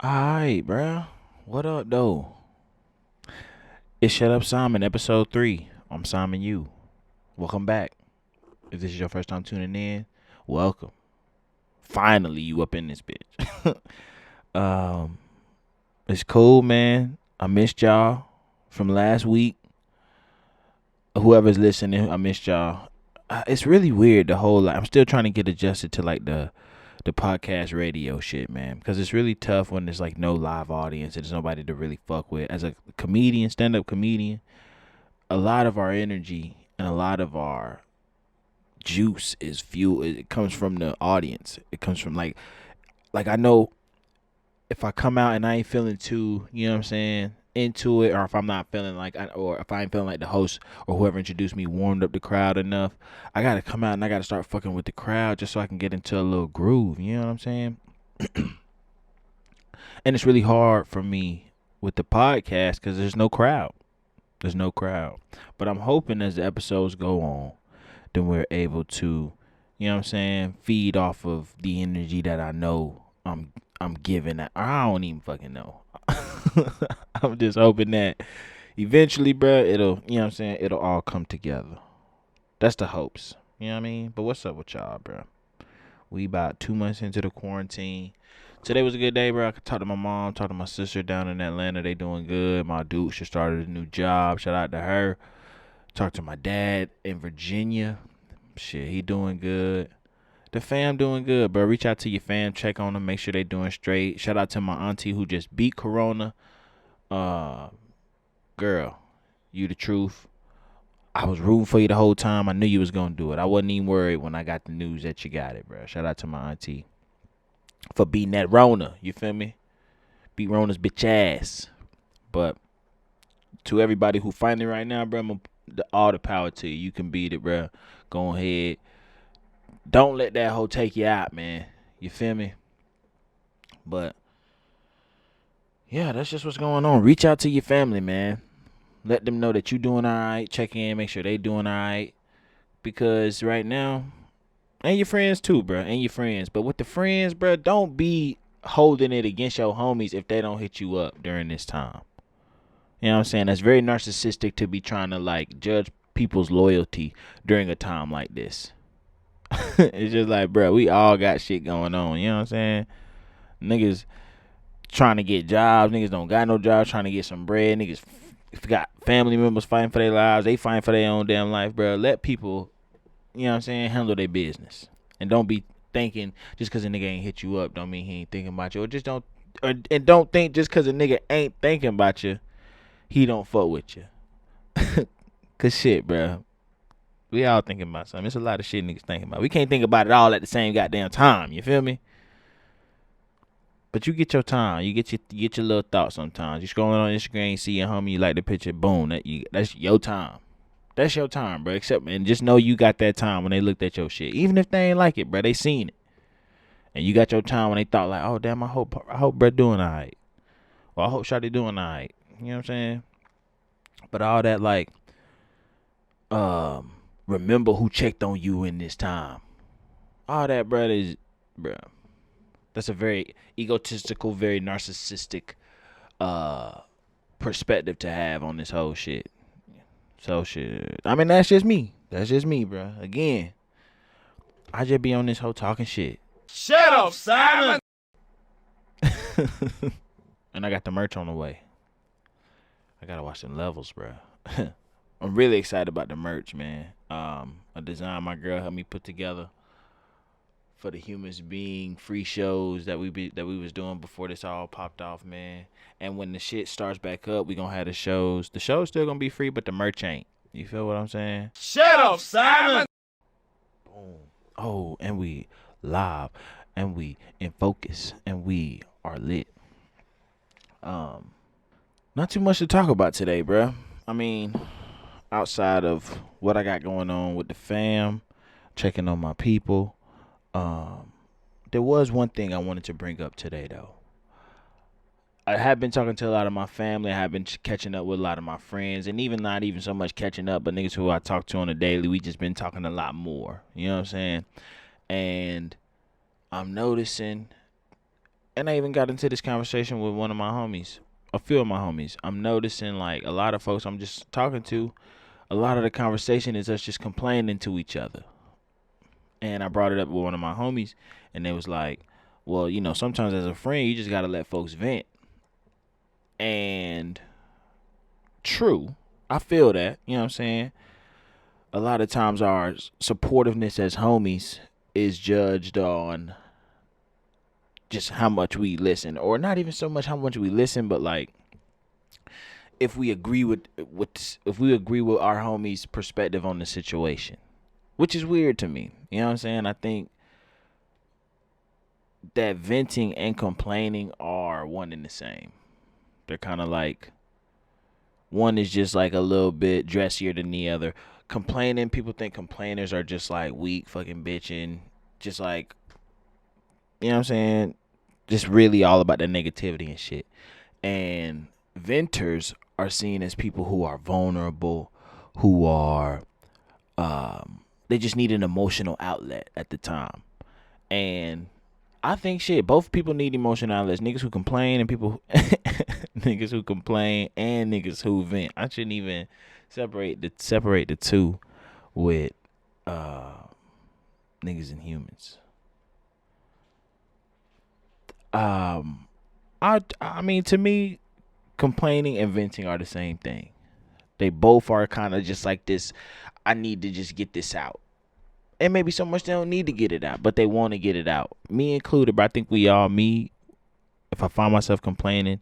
Alright, bruh. What up, though? It's Shut Up Simon, episode 3. I'm Simon You. Welcome back. If this is your first time tuning in, welcome. Finally, you up in this bitch. um, it's cool, man. I missed y'all from last week. Whoever's listening, I missed y'all. It's really weird, the whole, I'm still trying to get adjusted to, the podcast radio shit, man, because it's really tough when there's like no live audience and there's nobody to really fuck with. As a comedian, stand-up comedian, a lot of our energy and a lot of our juice is fuel. It comes from the audience. It comes from like I know if I come out and I ain't feeling too, you know what I'm saying, into it, or if I'm not feeling like, or if I ain't feeling like the host or whoever introduced me warmed up the crowd enough, I gotta come out and I gotta start fucking with the crowd just so I can get into a little groove. You know what I'm saying? And it's really hard for me with the podcast because there's no crowd. There's no crowd. But I'm hoping as the episodes go on, then we're able to, you know what I'm saying, feed off of the energy that I know I'm giving. I don't even fucking know. I'm just hoping that eventually, bruh, it'll, you know what I'm saying, it'll all come together. That's the hopes. You know what I mean? But what's up with y'all, bruh? We about 2 months into the quarantine. Today was a good day, bro. I could talk to my mom, talk to my sister down in Atlanta. They doing good. My dude, she started a new job. Shout out to her. Talk to my dad in Virginia. Shit, he doing good. The fam doing good, bro. Reach out to your fam, check on them, make sure they doing straight. Shout out to my auntie who just beat Corona. Uh, Girl, you the truth. I was rooting for you the whole time. I knew you was gonna do it. I wasn't even worried when I got the news that you got it, bro. Shout out to my auntie for beating that Rona. You feel me? Beat Rona's bitch ass. But to everybody who fighting right now, bro, all the power to you. You can beat it, bro. Go ahead. Don't let that hoe take you out, man. You feel me? But yeah, that's just what's going on. Reach out to your family, man. Let them know that you doing all right. Check in, make sure they doing all right. Because right now, and your friends too, bro, and your friends. But with the friends, bro, don't be holding it against your homies if they don't hit you up during this time. You know what I'm saying? That's very narcissistic to be trying to like judge people's loyalty during a time like this. It's just like, bro, we all got shit going on. You know what I'm saying? Niggas trying to get jobs. Niggas don't got no jobs trying to get some bread. Niggas got family members fighting for their lives. They fighting for their own damn life, bro. Let people, you know what I'm saying, handle their business. And don't be thinking just because a nigga ain't hit you up don't mean he ain't thinking about you. Or just don't, and don't think just because a nigga ain't thinking about you, he don't fuck with you. Cause shit, bro. We all thinking about something. It's a lot of shit niggas thinking about. We can't think about it all at the same goddamn time. You feel me? But you get your time. You get your little thoughts sometimes. You scrolling on Instagram, you see your homie, you like the picture, boom. That's your time. That's your time, bro. Except, and just know you got that time when they looked at your shit. Even if they ain't like it, bro, they seen it. And you got your time when they thought like, oh damn, I hope bro doing alright. Or I hope Shawty doing alright. You know what I'm saying? But all that like, remember who checked on you in this time. All that, bro, is, bro. That's a very egotistical, very narcissistic uh perspective to have on this whole shit. So shit. I mean, that's just me. That's just me, bro. Again, I just be on this whole talking shit. Shut up, Simon! And I got the merch on the way. I gotta watch them levels, bro. I'm really excited about the merch, man. A design my girl helped me put together for the Humans Being free shows that we was doing before this all popped off, man. And when the shit starts back up, we gonna have the shows. The show's still gonna be free, but the merch ain't. You feel what I'm saying? Shut up, Simon! Boom. Oh, and we live, and we in focus, and we are lit. Not too much to talk about today, bro. I mean, outside of what I got going on with the fam, checking on my people. There was one thing I wanted to bring up today, though. I have been talking to a lot of my family. I have been catching up with a lot of my friends, and even not even so much catching up, but niggas who I talk to on a daily. We just been talking a lot more. You know what I'm saying? And I'm noticing And I even got into this conversation with one of my homies, a few of my homies. I'm noticing like a lot of folks I'm just talking to, a lot of the conversation is us just complaining to each other. And I brought it up with one of my homies, and they was like, well, sometimes as a friend, you just got to let folks vent. And true, I feel that, you know what I'm saying? A lot of times our supportiveness as homies is judged on just how much we listen, or not even so much how much we listen, but like if we agree with our homies' perspective on the situation, which is weird to me. You know what I'm saying? I think that venting and complaining are one and the same. They're kind of like one is just like a little bit dressier than the other. Complaining, people think complainers are just like weak, fucking bitching, just like, you know what I'm saying? Just really all about the negativity and shit. And venters are seen as people who are vulnerable, who are they just need an emotional outlet at the time. And I think shit, both people need emotional outlets. Niggas who complain and people niggas who complain and niggas who vent. I shouldn't even separate the two with niggas and humans. I mean, to me, complaining and venting are the same thing. They both are kind of just like this. I need to just get this out. And maybe so much they don't need to get it out, but they want to get it out. Me included, but I think if I find myself complaining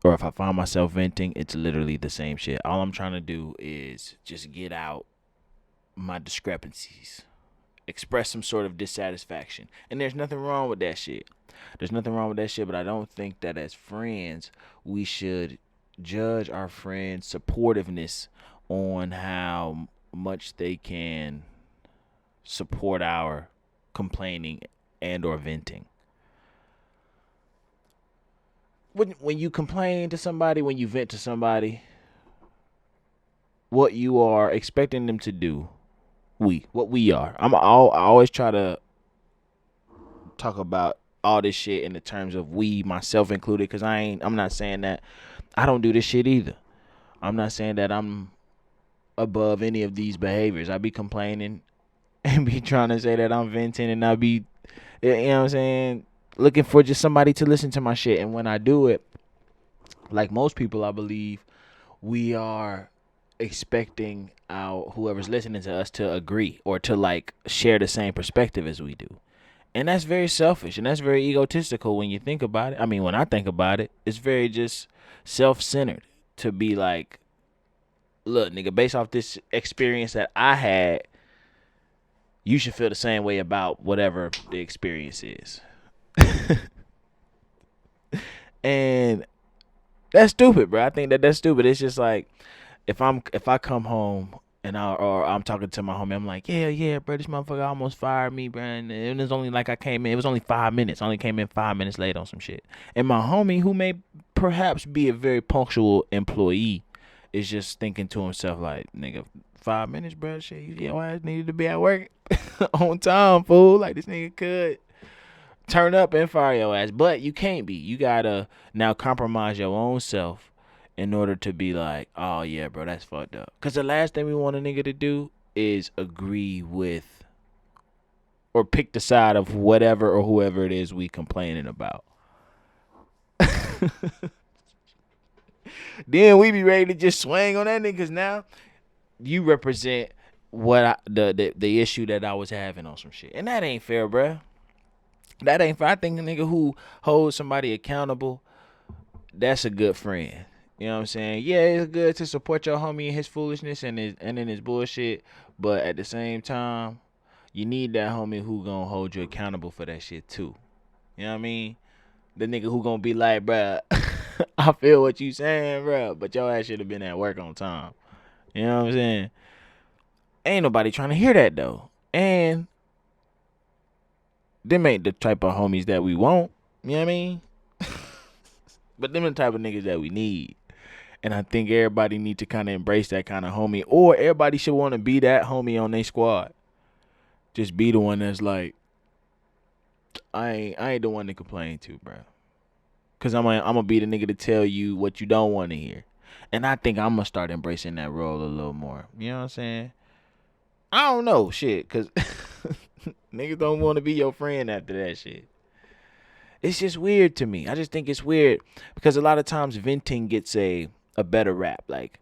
or if I find myself venting, it's literally the same shit. All I'm trying to do is just get out my discrepancies, express some sort of dissatisfaction. And there's nothing wrong with that shit. But I don't think that as friends, we should judge our friends' supportiveness on how much they can support our complaining and or venting. When you complain to somebody, when you vent to somebody, what you are expecting them to do, what we are. I always try to talk about all this shit in the terms of we, myself included, because I'm not saying that I don't do this shit either. I'm not saying that I'm above any of these behaviors. I be complaining and be trying to say that I'm venting, and I be, you know what I'm saying, looking for just somebody to listen to my shit. And when I do it, like most people, I believe we are expecting whoever's listening to us to agree or to like share the same perspective as we do. And that's very selfish and that's very egotistical when you think about it. I mean, when I think about it, it's very just self-centered to be like, look, nigga, based off this experience that I had, you should feel the same way about whatever the experience is. And that's stupid, bro. I think that's stupid. It's just like if I come home and I'm talking to my homie, I'm like, yeah, bro, this motherfucker almost fired me, bro. And it was only like I came in. It was only 5 minutes. I only came in 5 minutes late on some shit. And my homie, who may perhaps be a very punctual employee, is just thinking to himself like, nigga, 5 minutes, bro. Shit, your ass needed to be at work on time, fool. Like this nigga could turn up and fire your ass, but you can't be. You gotta now compromise your own self in order to be like, oh yeah, bro, that's fucked up. Cause the last thing we want a nigga to do is agree with or pick the side of whatever or whoever it is we complaining about. Then we be ready to just swing on that nigga. Cause now you represent the issue that I was having on some shit, and that ain't fair, bro. That ain't fair. I think a nigga who holds somebody accountable, that's a good friend. You know what I'm saying? Yeah, it's good to support your homie in his foolishness and in his bullshit, but at the same time, you need that homie who gonna hold you accountable for that shit too. You know what I mean? The nigga who gonna be like, bruh, I feel what you saying, bruh, but your ass should have been at work on time. You know what I'm saying? Ain't nobody trying to hear that though. And them ain't the type of homies that we want. You know what I mean? But them the type of niggas that we need. And I think everybody need to kind of embrace that kind of homie. Or everybody should want to be that homie on their squad. Just be the one that's like, I ain't the one to complain to, bro. Cause I'm gonna be the nigga to tell you what you don't want to hear, and I think I'm gonna start embracing that role a little more. You know what I'm saying? I don't know, shit, cause niggas don't want to be your friend after that shit. It's just weird to me. I just think it's weird because a lot of times venting gets a better rap. Like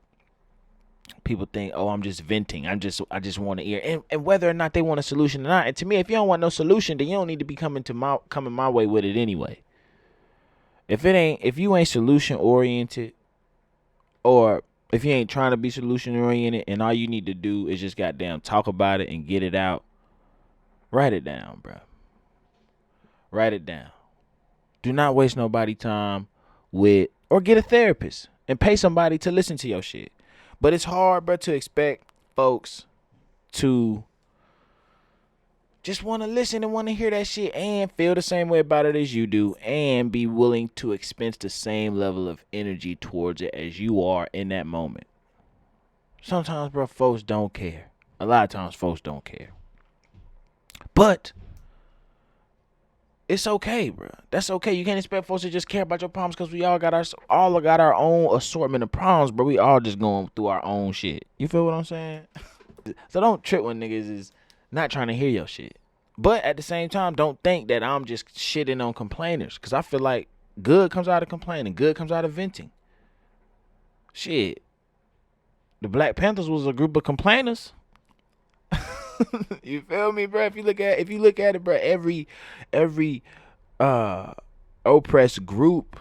people think, oh, I'm just venting. I just want to hear, and whether or not they want a solution or not. And to me, if you don't want no solution, then you don't need to be coming my way with it anyway. If you ain't solution oriented, or if you ain't trying to be solution oriented, and all you need to do is just goddamn talk about it and get it out, write it down, bro. Write it down. Do not waste nobody time with, or get a therapist and pay somebody to listen to your shit. But it's hard, bro, to expect folks to just want to listen and want to hear that shit and feel the same way about it as you do and be willing to expense the same level of energy towards it as you are in that moment. Sometimes, bro, folks don't care. A lot of times, folks don't care. But it's okay, bro. That's okay. You can't expect folks to just care about your problems because we all got our own assortment of problems, bro. We all just going through our own shit. You feel what I'm saying? So don't trip when niggas is not trying to hear your shit. But at the same time, don't think that I'm just shitting on complainers, because I feel like good comes out of complaining. Good comes out of venting. Shit. The Black Panthers was a group of complainers. You feel me, bro? If you look at it, bro, every oppressed group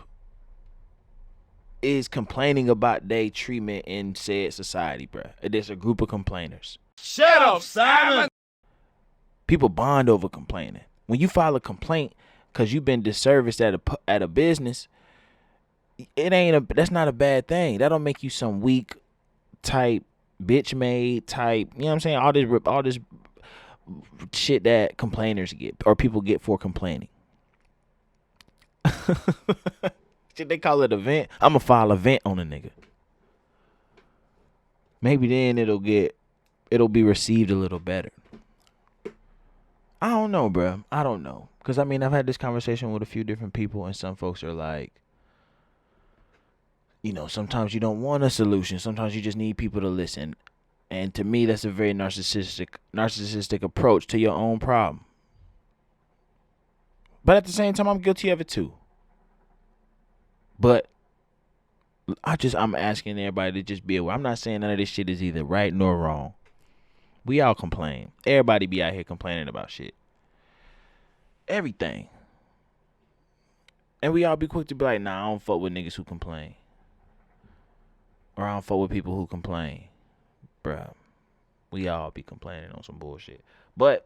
is complaining about their treatment in said society, bro. There's a group of complainers. Shut up, Simon. People bond over complaining. When you file a complaint because you've been disserviced at a business, that's not a bad thing. That don't make you some weak type bitch made type. You know what I'm saying? All this shit that complainers get or people get for complaining. Shit, they call it a vent. I'ma file a vent on a nigga. Maybe then it'll be received a little better. I don't know, bro. I don't know. Because, I mean, I've had this conversation with a few different people, and some folks are like, you know, sometimes you don't want a solution. Sometimes you just need people to listen. And to me, that's a very narcissistic approach to your own problem. But at the same time, I'm guilty of it too. But I'm asking everybody to just be aware. I'm not saying none of this shit is either right nor wrong. We all complain. Everybody be out here complaining about shit. Everything. And we all be quick to be like, nah, I don't fuck with niggas who complain. Or I don't fuck with people who complain. Bruh. We all be complaining on some bullshit. But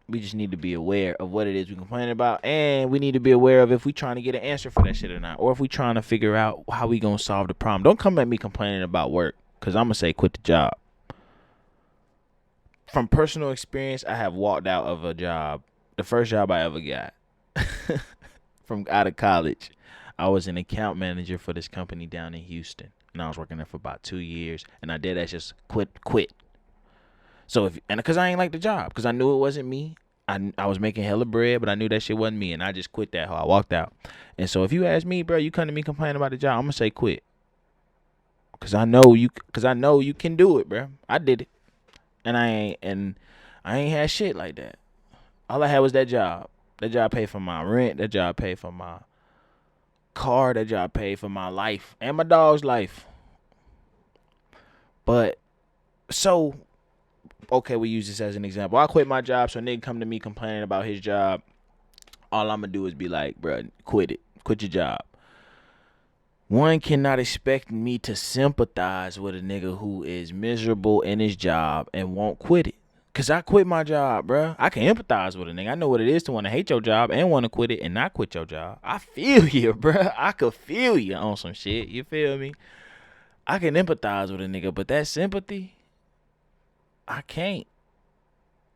we just need to be aware of what it is we complaining about. And we need to be aware of if we trying to get an answer for that shit or not. Or if we trying to figure out how we gonna solve the problem. Don't come at me complaining about work. Because I'm gonna say quit the job. From personal experience, I have walked out of a job. The first job I ever got. From out of college. I was an account manager for this company down in Houston. And I was working there for about 2 years. And I did that just quit. So because I ain't like the job. Because I knew it wasn't me. I was making hella bread, but I knew that shit wasn't me. And I just quit that hoe. I walked out. And so if you ask me, bro, you come to me complaining about the job, I'm going to say quit. Because I know you can do it, bro. I did it. And I ain't had shit like that. All I had was that job. That job paid for my rent. That job paid for my car. That job paid for my life and my dog's life. But so, okay, we use this as an example. I quit my job, so a nigga come to me complaining about his job. All I'm gonna do is be like, bro, quit it. Quit your job. One cannot expect me to sympathize with a nigga who is miserable in his job and won't quit it. Because I quit my job, bro. I can empathize with a nigga. I know what it is to want to hate your job and want to quit it and not quit your job. I feel you, bro. I could feel you on some shit. You feel me? I can empathize with a nigga, but that sympathy, I can't.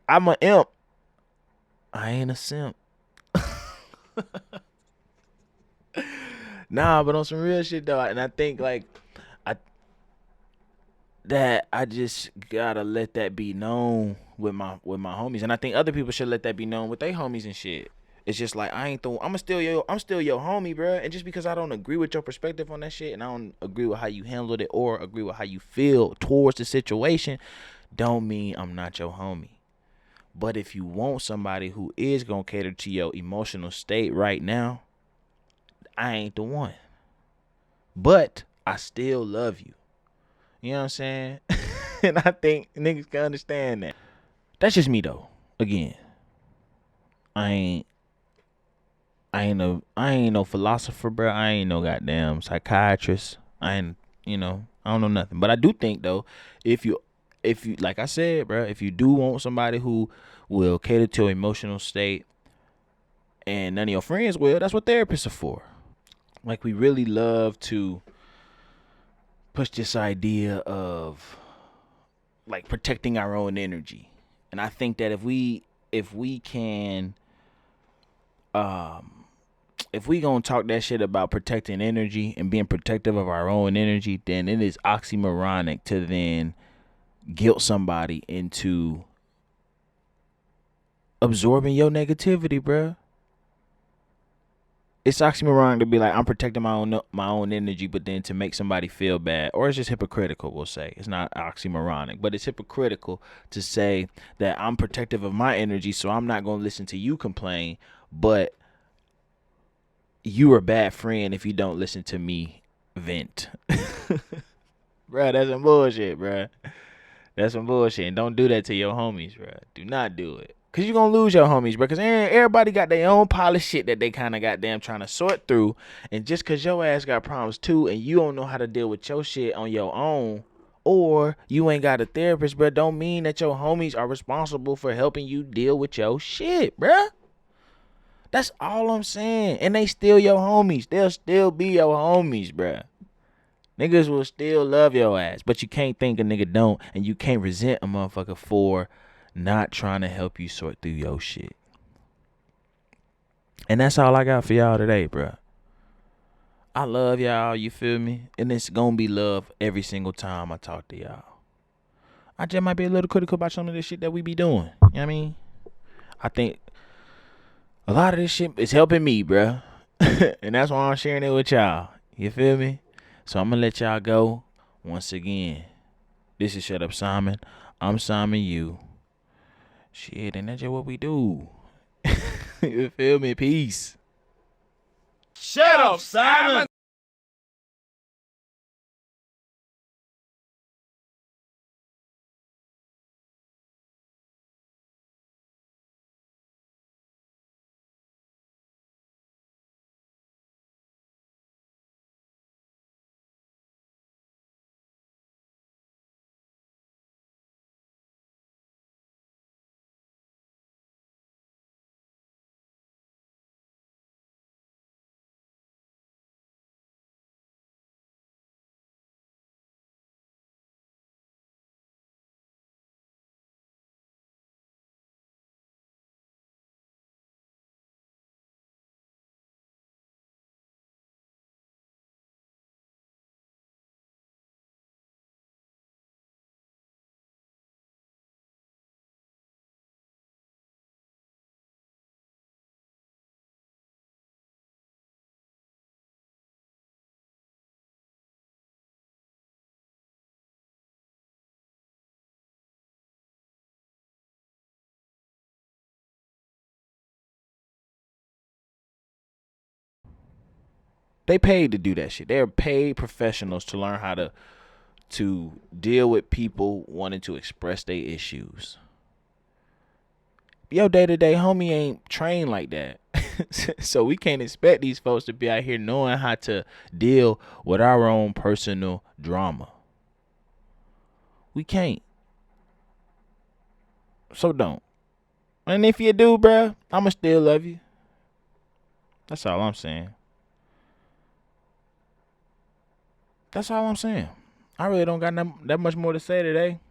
I'm an imp. I ain't a simp. Nah, but on some real shit though, and I think like I just gotta let that be known with my homies, and I think other people should let that be known with their homies and shit. It's just like I'm still your homie, bro. And just because I don't agree with your perspective on that shit, and I don't agree with how you handled it or agree with how you feel towards the situation, don't mean I'm not your homie. But if you want somebody who is gonna cater to your emotional state right now, I ain't the one. But I still love you. You know what I'm saying? And I think niggas can understand that. That's just me though. Again, I ain't no philosopher, bro. I ain't no goddamn psychiatrist. I don't know nothing. But I do think though, if you like I said, bro, if you do want somebody who will cater to your emotional state and none of your friends will, that's what therapists are for. Like, we really love to push this idea of like protecting our own energy. And I think that if we can if we gonna talk that shit about protecting energy and being protective of our own energy, then it is oxymoronic to then guilt somebody into absorbing your negativity, bruh. It's oxymoronic to be like, I'm protecting my own energy, but then to make somebody feel bad, or it's just hypocritical. We'll say it's not oxymoronic, but it's hypocritical to say that I'm protective of my energy, so I'm not gonna listen to you complain, but you're a bad friend if you don't listen to me vent. Bruh, that's some bullshit, bruh. That's some bullshit. And don't do that to your homies, bruh. Do not do it. Because you're going to lose your homies, bruh. Because everybody got their own pile of shit that they kind of goddamn trying to sort through. And just because your ass got problems too and you don't know how to deal with your shit on your own, or you ain't got a therapist, bruh, don't mean that your homies are responsible for helping you deal with your shit, bruh. That's all I'm saying. And they still your homies. They'll still be your homies, bruh. Niggas will still love your ass. But you can't think a nigga don't. And you can't resent a motherfucker for not trying to help you sort through your shit. And that's all I got for y'all today, bruh. I love y'all, you feel me? And it's gonna be love every single time I talk to y'all. I just might be a little critical about some of this shit that we be doing. You know what I mean? I think a lot of this shit is helping me, bruh. And that's why I'm sharing it with y'all. You feel me? So I'm going to let y'all go. Once again, this is Shut Up Simon. I'm Simon U. Shit, and that's just what we do. You feel me? Peace. Shut up, Simon! They paid to do that shit. They're paid professionals to learn how to deal with people wanting to express their issues. Your day-to-day homie ain't trained like that. So we can't expect these folks to be out here knowing how to deal with our own personal drama. We can't. So don't. And if you do, bruh, I'ma still love you. That's all I'm saying. That's all I'm saying. I really don't got that much more to say today.